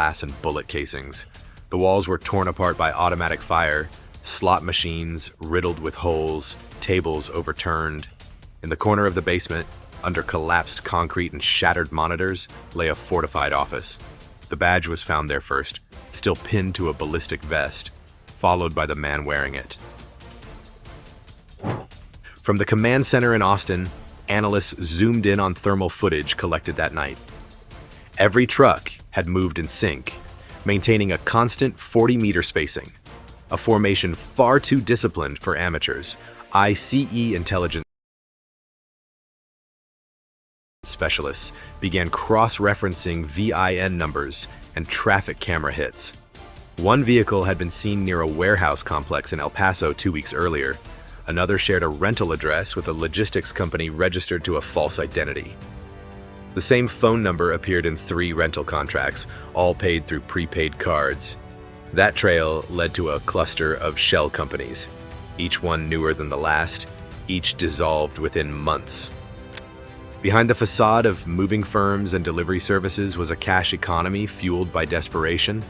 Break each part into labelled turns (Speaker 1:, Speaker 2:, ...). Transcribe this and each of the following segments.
Speaker 1: glass and bullet casings. The walls were torn apart by automatic fire, slot machines riddled with holes, tables overturned. In the corner of the basement, under collapsed concrete and shattered monitors, lay a fortified office. The badge was found there first, still pinned to a ballistic vest, followed by the man wearing it. From the command center in Austin, analysts zoomed in on thermal footage collected that night. Every truck had moved in sync, maintaining a constant 40-meter spacing, a formation far too disciplined for amateurs. ICE intelligence specialists began cross-referencing VIN numbers and traffic camera hits. One vehicle had been seen near a warehouse complex in El Paso 2 weeks earlier. Another shared a rental address with a logistics company registered to a false identity. The same phone number appeared in 3 rental contracts, all paid through prepaid cards. That trail led to a cluster of shell companies, each one newer than the last, each dissolved within months. Behind the facade of moving firms and delivery services was a cash economy fueled by desperation.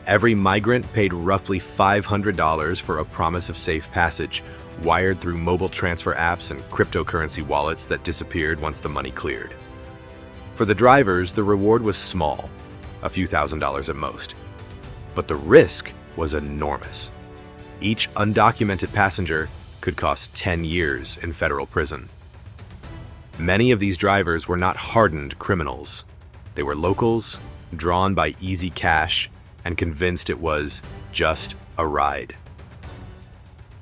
Speaker 1: Every migrant paid roughly $500 for a promise of safe passage, wired through mobile transfer apps and cryptocurrency wallets that disappeared once the money cleared. For the drivers, the reward was small, a few $1,000s at most. But the risk was enormous. Each undocumented passenger could cost 10 years in federal prison. Many of these drivers were not hardened criminals. They were locals, drawn by easy cash, and convinced it was just a ride.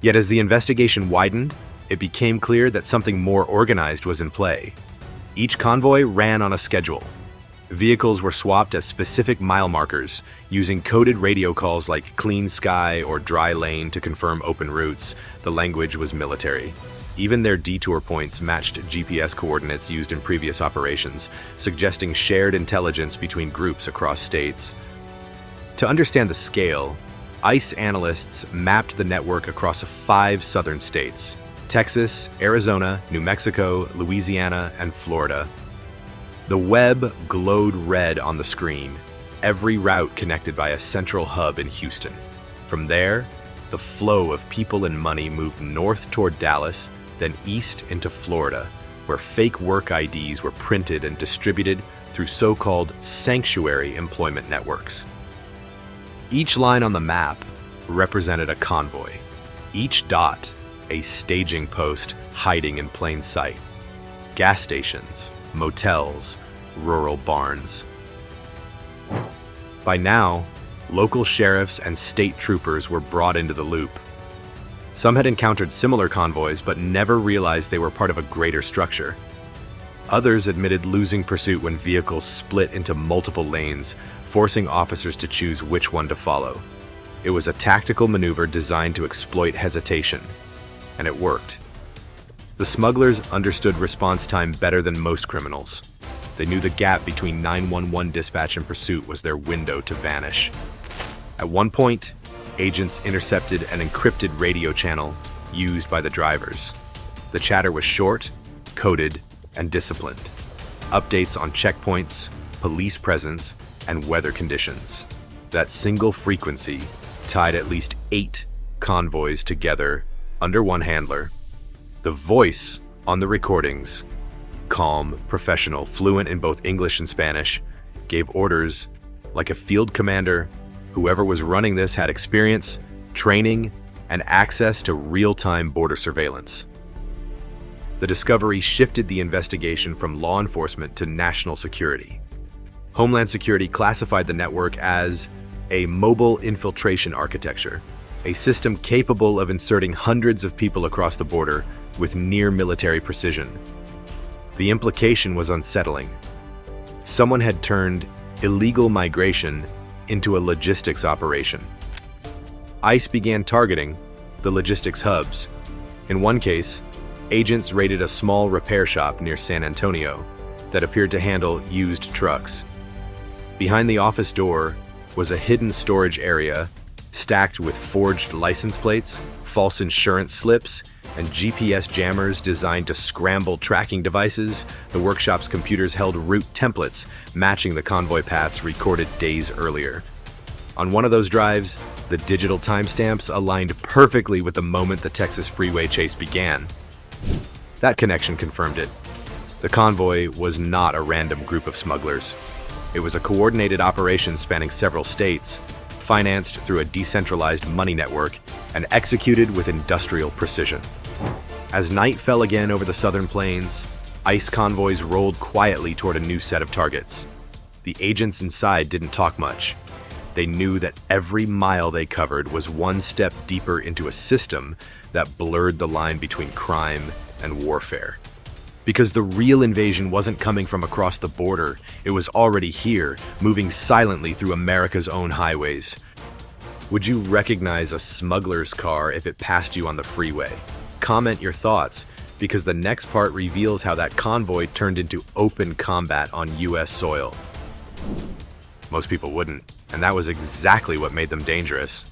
Speaker 1: Yet as the investigation widened, it became clear that something more organized was in play. Each convoy ran on a schedule. Vehicles were swapped as specific mile markers, using coded radio calls like clean sky or dry lane to confirm open routes. The language was military. Even their detour points matched GPS coordinates used in previous operations, suggesting shared intelligence between groups across states. To understand the scale, ICE analysts mapped the network across 5 southern states: Texas, Arizona, New Mexico, Louisiana, and Florida. The web glowed red on the screen, every route connected by a central hub in Houston. From there, the flow of people and money moved north toward Dallas, then east into Florida, where fake work IDs were printed and distributed through so-called sanctuary employment networks. Each line on the map represented a convoy, each dot a staging post hiding in plain sight. Gas stations, motels, rural barns. By now, local sheriffs and state troopers were brought into the loop. Some had encountered similar convoys but never realized they were part of a greater structure. Others admitted losing pursuit when vehicles split into multiple lanes, forcing officers to choose which one to follow. It was a tactical maneuver designed to exploit hesitation, and it worked. The smugglers understood response time better than most criminals. They knew the gap between 911 dispatch and pursuit was their window to vanish. At one point, agents intercepted an encrypted radio channel used by the drivers. The chatter was short, coded, and disciplined. Updates on checkpoints, police presence, and weather conditions. That single frequency tied at least 8 convoys together under one handler. The voice on the recordings, calm, professional, fluent in both English and Spanish, gave orders like a field commander. Whoever was running this had experience, training, and access to real-time border surveillance. The discovery shifted the investigation from law enforcement to national security. Homeland Security classified the network as a mobile infiltration architecture, a system capable of inserting hundreds of people across the border with near-military precision. The implication was unsettling. Someone had turned illegal migration into a logistics operation. ICE began targeting the logistics hubs. In one case, agents raided a small repair shop near San Antonio that appeared to handle used trucks. Behind the office door was a hidden storage area stacked with forged license plates, false insurance slips, and GPS jammers designed to scramble tracking devices, the workshop's computers held route templates matching the convoy paths recorded days earlier. On one of those drives, the digital timestamps aligned perfectly with the moment the Texas freeway chase began. That connection confirmed it. The convoy was not a random group of smugglers. It was a coordinated operation spanning several states, financed through a decentralized money network and executed with industrial precision. As night fell again over the southern plains, ICE convoys rolled quietly toward a new set of targets. The agents inside didn't talk much. They knew that every mile they covered was one step deeper into a system that blurred the line between crime and warfare. Because the real invasion wasn't coming from across the border, it was already here, moving silently through America's own highways. Would you recognize a smuggler's car if it passed you on the freeway? Comment your thoughts, because the next part reveals how that convoy turned into open combat on US soil. Most people wouldn't, and that was exactly what made them dangerous.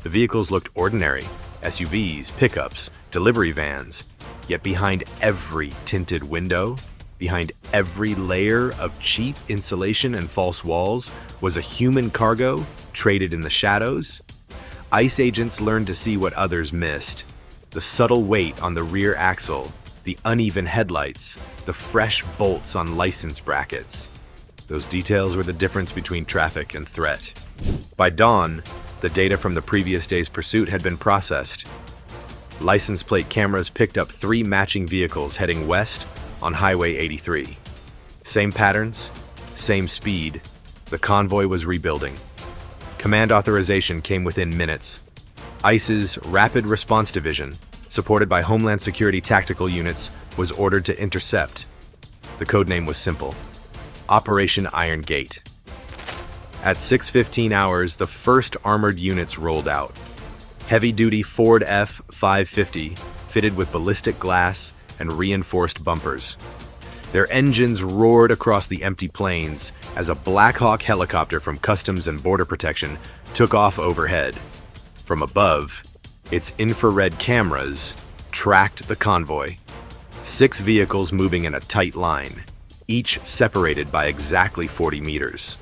Speaker 1: The vehicles looked ordinary: SUVs, pickups, delivery vans. Yet behind every tinted window, behind every layer of cheap insulation and false walls, was a human cargo traded in the shadows. ICE agents learned to see what others missed: the subtle weight on the rear axle, the uneven headlights, the fresh bolts on license brackets. Those details were the difference between traffic and threat. By dawn, the data from the previous day's pursuit had been processed. License plate cameras picked up 3 matching vehicles heading west on Highway 83. Same patterns, same speed. The convoy was rebuilding. Command authorization came within minutes. ICE's Rapid Response Division, supported by Homeland Security tactical units, was ordered to intercept. The codename was simple: Operation Iron Gate. At 6:15 hours, the first armored units rolled out. Heavy-duty Ford F-550, fitted with ballistic glass and reinforced bumpers. Their engines roared across the empty plains as a Black Hawk helicopter from Customs and Border Protection took off overhead. From above, its infrared cameras tracked the convoy. 6 vehicles moving in a tight line, each separated by exactly 40 meters.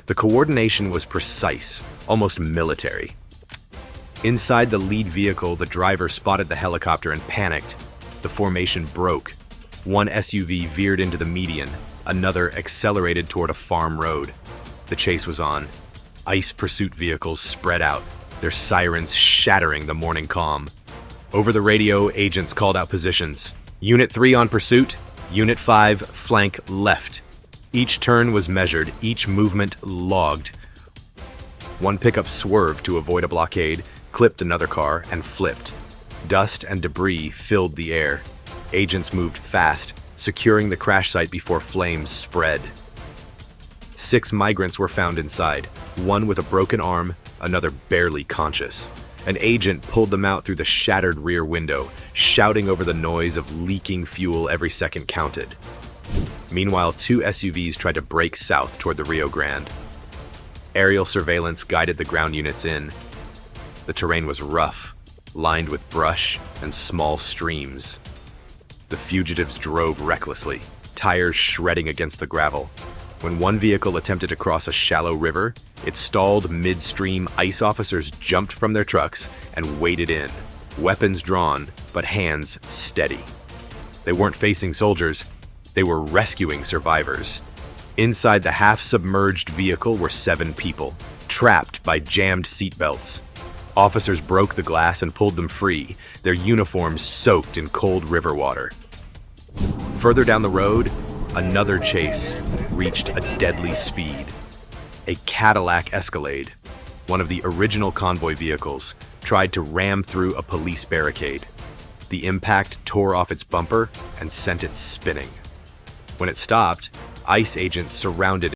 Speaker 1: The coordination was precise, almost military. Inside the lead vehicle, the driver spotted the helicopter and panicked. The formation broke. One SUV veered into the median, another accelerated toward a farm road. The chase was on. ICE pursuit vehicles spread out, their sirens shattering the morning calm. Over the radio, agents called out positions. Unit 3 on pursuit, Unit 5 flank left. Each turn was measured, each movement logged. One pickup swerved to avoid a blockade, clipped another car, and flipped. Dust and debris filled the air. Agents moved fast, securing the crash site before flames spread. 6 migrants were found inside, one with a broken arm, another barely conscious. An agent pulled them out through the shattered rear window, shouting over the noise of leaking fuel. Every second counted. Meanwhile, 2 SUVs tried to break south toward the Rio Grande. Aerial surveillance guided the ground units in. The terrain was rough, lined with brush and small streams. The fugitives drove recklessly, tires shredding against the gravel. When one vehicle attempted to cross a shallow river, it stalled midstream. ICE officers jumped from their trucks and waded in, weapons drawn, but hands steady. They weren't facing soldiers, they were rescuing survivors. Inside the half-submerged vehicle were 7 people, trapped by jammed seatbelts. Officers broke the glass and pulled them free, their uniforms soaked in cold river water. Further down the road, another chase reached a deadly speed. A Cadillac Escalade, one of the original convoy vehicles, tried to ram through a police barricade. The impact tore off its bumper and sent it spinning. When it stopped, ICE agents surrounded